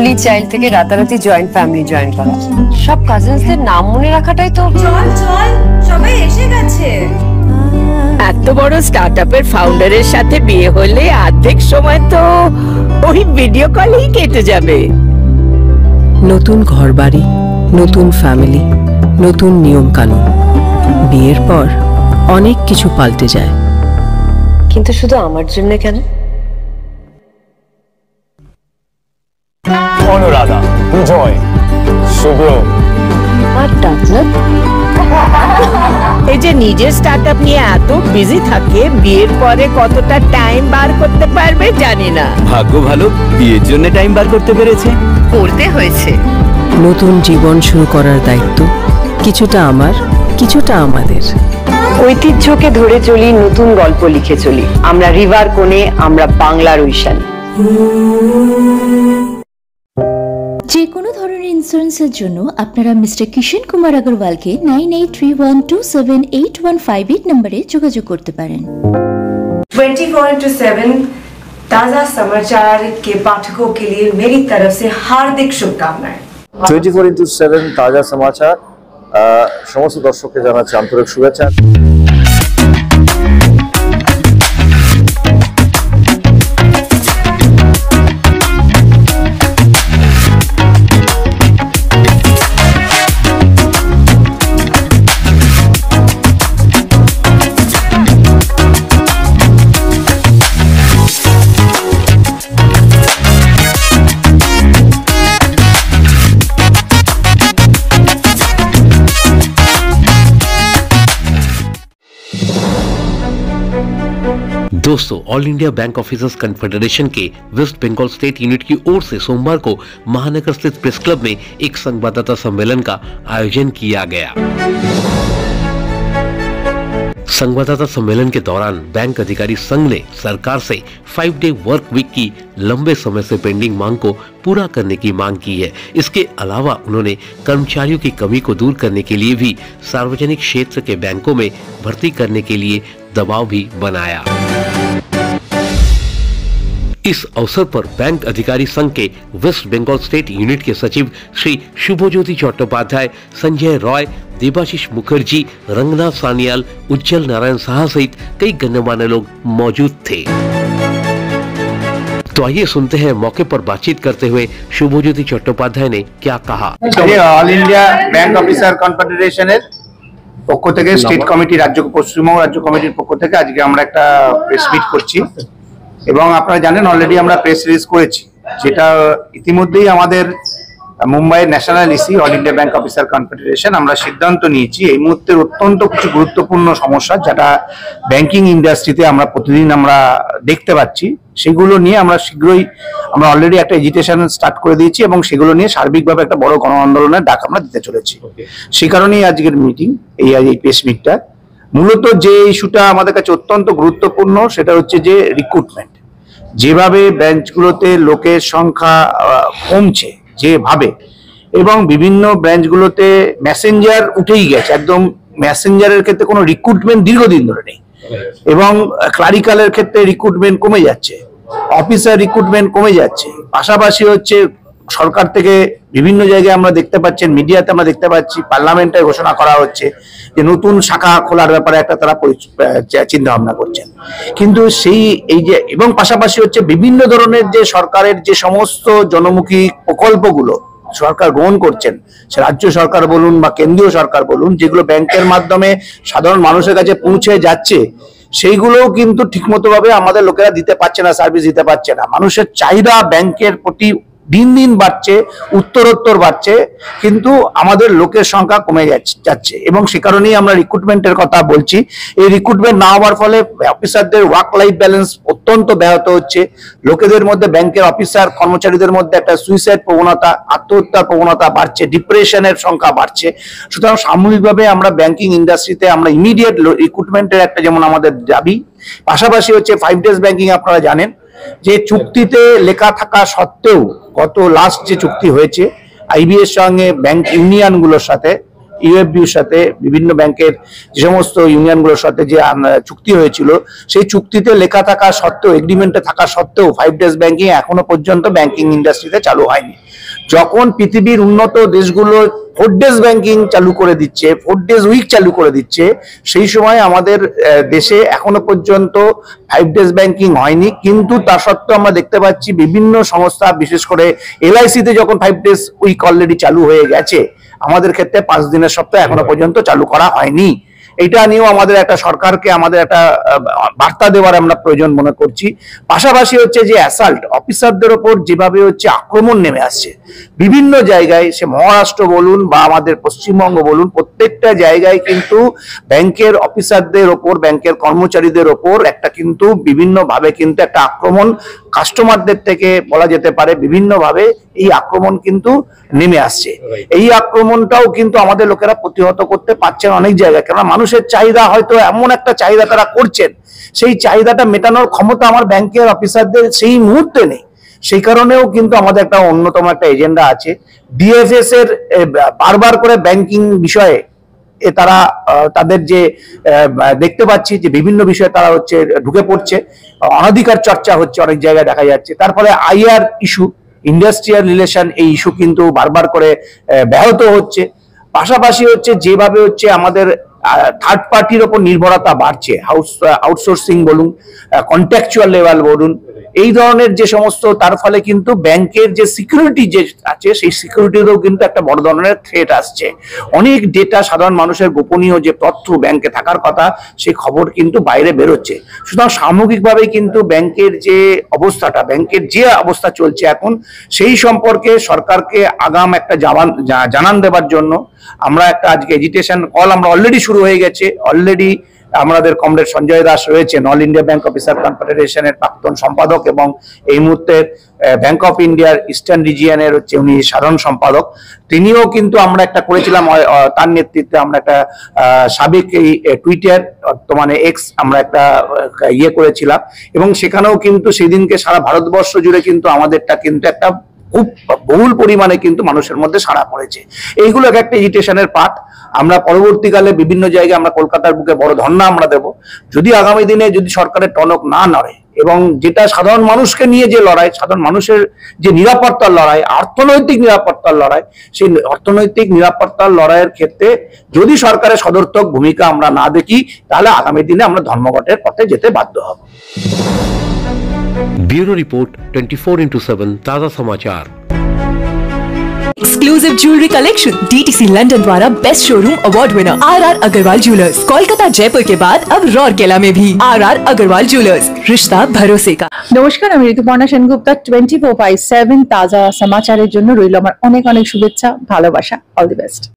Only child থেকে রাতারাতি joint family join করা, সব কাজিনসদের নাম মনে রাখাটাই তো। চল চল, সবাই এসে গেছে। এত বড় স্টার্টআপের ফাউন্ডারের সাথে বিয়ে হলে অর্ধেক সময় তো ওই ভিডিও কলেই কেটে যাবে। নতুন ঘরবাড়ি, নতুন ফ্যামিলি, নতুন নিয়ম কানুন। বিয়ের পর অনেক কিছু পাল্টে যায়, কিন্তু শুধু আমার জন্য কেন? অনুরাধা, জয়, শুভ্র আর ডাকনা এই যে নিজের স্টার্টআপ নিয়ে এত বিজি থাকে, বিয়ের পরে কতটা টাইম বার করতে পারবে জানি না। ভাগ্য ভালো, বিয়ের জন্য টাইম বার করতে পেরেছে। করতে হয়েছে। নতুন জীবন শুরু করার দায়িত্ব কিছুটা আমার, কিছুটা আমাদের। ঐতিহ্যকে ধরে চলি, নতুন গল্প লিখে চলি। আমরা রিভার কোণে, আমরা বাংলার ঐশানী। যে কোনো ধরনের ইন্স্যুরেন্সের জন্য আপনারা মিস্টার কিষণ কুমার अग्रवाल के 9831278158 নম্বরে যোগাযোগ করতে পারেন। 24/7 ताजा समाचार के पाठकों के लिए मेरी तरफ से हार्दिक शुभकामनाएं। 24/7 তাজা সমাচার সমস্ত দর্শককে জানাচ্ছি আন্তরিক শুভেচ্ছা। दोस्तों, all India bank officers confederation के वेस्ट बंगाल स्टेट यूनिट की ओर से सोमवार को महानगर स्थित प्रेस क्लब में एक संवाददाता सम्मेलन का आयोजन किया गया। संवाददाता सम्मेलन के दौरान बैंक अधिकारी संघ ने सरकार से 5 डे वर्क वीक की लंबे समय से पेंडिंग मांग को पूरा करने की मांग की है। इसके अलावा उन्होंने कर्मचारियों की कमी को दूर करने के लिए भी सार्वजनिक क्षेत्र के बैंकों में भर्ती करने के लिए दबाव भी बनाया। इस अवसर पर बैंक अधिकारी संघ के वेस्ट बंगाल स्टेट यूनिट के सचिव श्री शुभज्योति चट्टोपाध्याय, संजय रॉय, देवाशीष मुखर्जी, रंगनाथ सानियाल, उज्जवल नारायण साहा सहित कई गण्यमान्य लोग मौजूद थे। तो आइए सुनते हैं मौके पर बातचीत करते हुए शुभज्योति चट्टोपाध्याय ने क्या कहा। ऑल इंडिया बैंक ऑफिसर कन्फेडरेशনের পক্ষ থেকে স্টেট কমিটি, পশ্চিমবঙ্গ রাজ্য কমিটির পক্ষ থেকে আজকে আমরা একটা প্রেস মিট করছি এবং আপনারা জানেন অলরেডি আমরা প্রেস রিলিজ করেছি, যেটা ইতিমধ্যেই আমাদের Mumbai national EC all India bank officer confederation আমরা সিদ্ধান্ত নিয়েছি এই মুহূর্তের অত্যন্ত কিছু গুরুত্বপূর্ণ সমস্যা যেটা ব্যাংকিং ইন্ডাস্ট্রিতে আমরা প্রতিদিন আমরা দেখতে পাচ্ছি, সেগুলো নিয়ে আমরা শীঘ্রই আমরা অলরেডি একটা এজিটেশন স্টার্ট করে দিয়েছি এবং সেগুলো নিয়ে সার্বিকভাবে একটা বড় গণ আন্দোলনের ডাক আমরা দিতে চলেছি। সেই কারণেই আজকের মিটিং, এই প্রেস মিটটা। মূলত যে ইস্যুটা আমাদের কাছে অত্যন্ত গুরুত্বপূর্ণ সেটা হচ্ছে যে রিক্রুটমেন্ট। যেভাবে ব্রাঞ্চগুলোতে লোকের সংখ্যা কমছে যেভাবে, এবং বিভিন্ন ব্রাঞ্চগুলোতে মেসেঞ্জার উঠেই গেছে, একদম মেসেঞ্জারের ক্ষেত্রে কোনো রিক্রুটমেন্ট দীর্ঘদিন ধরে নেই, এবং ক্লারিক্যালের ক্ষেত্রে রিক্রুটমেন্ট কমে যাচ্ছে, অফিসার রিক্রুটমেন্ট কমে যাচ্ছে। পাশাপাশি হচ্ছে সরকার থেকে বিভিন্ন জায়গায় আমরা দেখতে পাচ্ছি, মিডিয়াতে আমরা দেখতে পাচ্ছি, পার্লামেন্টে ঘোষণা করা হচ্ছে যে নতুন শাখা খোলার ব্যাপারে একটা তারা চিন্তা ভাবনা করছেন, কিন্তু এই যে এবং পাশাপাশি হচ্ছে বিভিন্ন ধরনের যে সরকারের যে সমস্ত জনমুখী প্রকল্পগুলো সরকার গ্রহণ করছেন, রাজ্য সরকার বলুন বা কেন্দ্রীয় সরকার বলুন, যেগুলো ব্যাংকের মাধ্যমে সাধারণ মানুষের কাছে পৌঁছে যাচ্ছে, সেইগুলোও কিন্তু ঠিকমতো ভাবে আমাদের লোকেরা দিতে পারছে না, সার্ভিস দিতে পারছে না। মানুষের চাহিদা ব্যাংকের প্রতি দিন দিন বাড়ছে, উত্তরোত্তর বাড়ছে, কিন্তু আমাদের লোকের সংখ্যা কমে যাচ্ছে এবং সে কারণেই আমরা রিক্রুটমেন্টের কথা বলছি। এই রিক্রুটমেন্ট না হওয়ার ফলে অফিসারদের ওয়ার্ক লাইফ ব্যালেন্স অত্যন্ত ব্যাহত হচ্ছে, লোকেদের মধ্যে, ব্যাংকের অফিসার কর্মচারীদের মধ্যে একটা সুইসাইড প্রবণতা, আত্মহত্যার প্রবণতা বাড়ছে, ডিপ্রেশনের সংখ্যা বাড়ছে। সুতরাং সামূহিকভাবে আমরা ব্যাংকিং ইন্ডাস্ট্রিতে আমরা ইমিডিয়েট রিক্রুটমেন্টের একটা যেমন আমাদের দাবি, পাশাপাশি হচ্ছে 5 ডেজ ব্যাংকিং। আপনারা জানেন যে চুক্তিতে লেখা থাকা সত্ত্বেও গত লাস্ট যে চুক্তি হয়েছে আইবিএর সঙ্গে ব্যাংক ইউনিয়নগুলোর সাথে, ইউএফবির সাথে, বিভিন্ন ব্যাংকের যে সমস্ত ইউনিয়নগুলোর সাথে যে চুক্তি হয়েছিল, সেই চুক্তিতে লেখা থাকা সত্ত্বেও, এগ্রিমেন্টে থাকা সত্ত্বেও 5 ডেজ ব্যাংকিং এখনো পর্যন্ত ব্যাংকিং ইন্ডাস্ট্রিতে চালু হয়নি। যখন পৃথিবীর উন্নত দেশগুলো 4 ডেজ ব্যাংকিং চালু করে দিচ্ছে, 4 ডেজ উইক চালু করে দিচ্ছে, সেই সময় আমাদের দেশে এখনো পর্যন্ত 5 ডেজ ব্যাংকিং হয়নি। কিন্তু তা সত্ত্বেও আমরা দেখতে পাচ্ছি বিভিন্ন সংস্থা, বিশেষ করে LIC-তে যখন 5 ডেজ উইক অলরেডি চালু হয়ে গেছে, আমাদের ক্ষেত্রে 5 দিনের সপ্তাহ এখনো পর্যন্ত চালু করা হয়নি। এটা নিয়েও আমাদের একটা সরকারকে আমাদের একটা বার্তা দেওয়ার আমরা প্রয়োজন মনে করছি। পাশাপাশি হচ্ছে যে অ্যাসাল্ট অফিসারদের ওপর যেভাবে হচ্ছে আক্রমণ নেমে আসছে বিভিন্ন জায়গায়, সে মহারাষ্ট্র বলুন বা আমাদের পশ্চিমবঙ্গ বলুন, প্রত্যেকটা জায়গায় কিন্তু ব্যাংকের অফিসারদের ওপর, ব্যাংকের কর্মচারীদের ওপর একটা কিন্তু বিভিন্নভাবে কিন্তু একটা আক্রমণ, কাস্টমারদের থেকে বলা যেতে পারে বিভিন্নভাবে এই আক্রমণ কিন্তু নেমে আসছে। এই আক্রমণটাও কিন্তু আমাদের লোকেরা প্রতিহত করতে পারছেন অনেক জায়গায়, কেননা মানুষের চাহিদা হয়তো এমন একটা চাহিদা তারা করছেন, সেই চাহিদাটা মেটানোর ক্ষমতা আমার ব্যাংকের অফিসারদের সেই মুহূর্তে নেই। সেই কারণেও কিন্তু আমাদের একটা অন্যতম একটা এজেন্ডা আছে। DFS এর বারবার করে ব্যাংকিং বিষয়ে তারা তাদের যে দেখতে পাচ্ছি যে বিভিন্ন বিষয়ে তারা হচ্ছে ঢুকে পড়ছে, অনাধিকার চর্চা হচ্ছে অনেক জায়গায় দেখা যাচ্ছে। তার ফলে IR ইস্যু, ইন্ডাস্ট্রিয়াল রিলেশন, এই ইস্যু কিন্তু বারবার করে ব্যাহত হচ্ছে। পাশাপাশি হচ্ছে যেভাবে হচ্ছে আমাদের থার্ড পার্টির ওপর নির্ভরতা বাড়ছে, আউটসোর্সিং বলুন, কন্ট্রাকচুয়াল লেভেল বলুন, এই ধরনের যে সমস্ত, তার ফলে কিন্তু ব্যাংকের যে সিকিউরিটি যে আছে সেই সিকিউরিটিরও কিন্তু একটা বড় ধরনের থ্রেট আসছে। অনেক ডেটা, সাধারণ মানুষের গোপনীয় যে তথ্য ব্যাংকে থাকার কথা, সেই খবর কিন্তু বাইরে বেরোচ্ছে। সুতরাং সামগ্রিকভাবে কিন্তু ব্যাংকের যে অবস্থাটা, ব্যাংকের যে অবস্থা চলছে এখন, সেই সম্পর্কে সরকারকে আগাম একটা জানান দেবার জন্য আমরা একটা আজকে এজিটেশন কল আমরা অলরেডি শুরু হয়ে গেছে। অলরেডি আমাদের কমরেড সঞ্জয় দাস রয়েছেন, অল ইন্ডিয়া ব্যাংক অফিসার কনফেডারেশনের প্রাক্তন সম্পাদক, এবং এই মুহূর্তে ব্যাংক অফ ইন্ডিয়ার ইস্টার্ন রিজিয়নের হচ্ছে উনি সাধারণ সম্পাদক। তিনিও কিন্তু আমরা একটা করেছিলাম, তার নেতৃত্বে আমরা একটা সাবেক এই টুইটার, বর্তমানে এক্স, আমরা একটা ইয়ে করেছিলাম, এবং সেখানেও কিন্তু সেদিনকে সারা ভারতবর্ষ জুড়ে কিন্তু আমাদেরটা কিন্তু একটা খুব বহুল পরিমাণে কিন্তু মানুষের মধ্যে সাড়া পড়েছে। এইগুলো একটা এজিটেশনের পার্ট। আমরা পরবর্তীকালে বিভিন্ন জায়গায়, আমরা কলকাতার বুকে বড় ধর্ণা আমরা দেব, যদি আগামী দিনে যদি সরকারের টনক না নড়ে, এবং যেটা সাধারণ মানুষকে নিয়ে যে লড়াই, সাধারণ মানুষের যে নিরাপত্তার লড়াই, অর্থনৈতিক নিরাপত্তার লড়াই, সেই অর্থনৈতিক নিরাপত্তার লড়াইয়ের ক্ষেত্রে যদি সরকারের সদর্থক ভূমিকা আমরা না দেখি, তাহলে আগামী দিনে আমরা ধর্মঘটের পথে যেতে বাধ্য হব। ब्यूरो रिपोर्ट 24/7 ताज़ा समाचार। Exclusive jewellery collection DTC London द्वारा best showroom award winner RR Agarwal jewellers, Kolkata Jaipur के बाद अब रौरकेला में भी RR अग्रवाल ज्वेलर्स, रिश्ता भरोसे का। নমস্কার, আমি ঋতুপর্ণা সেনগুপ্তা। 24/7 তাজা সমাচারের জন্য রইল আমার অনেক অনেক শুভেচ্ছা, ভালোবাসা। All the best.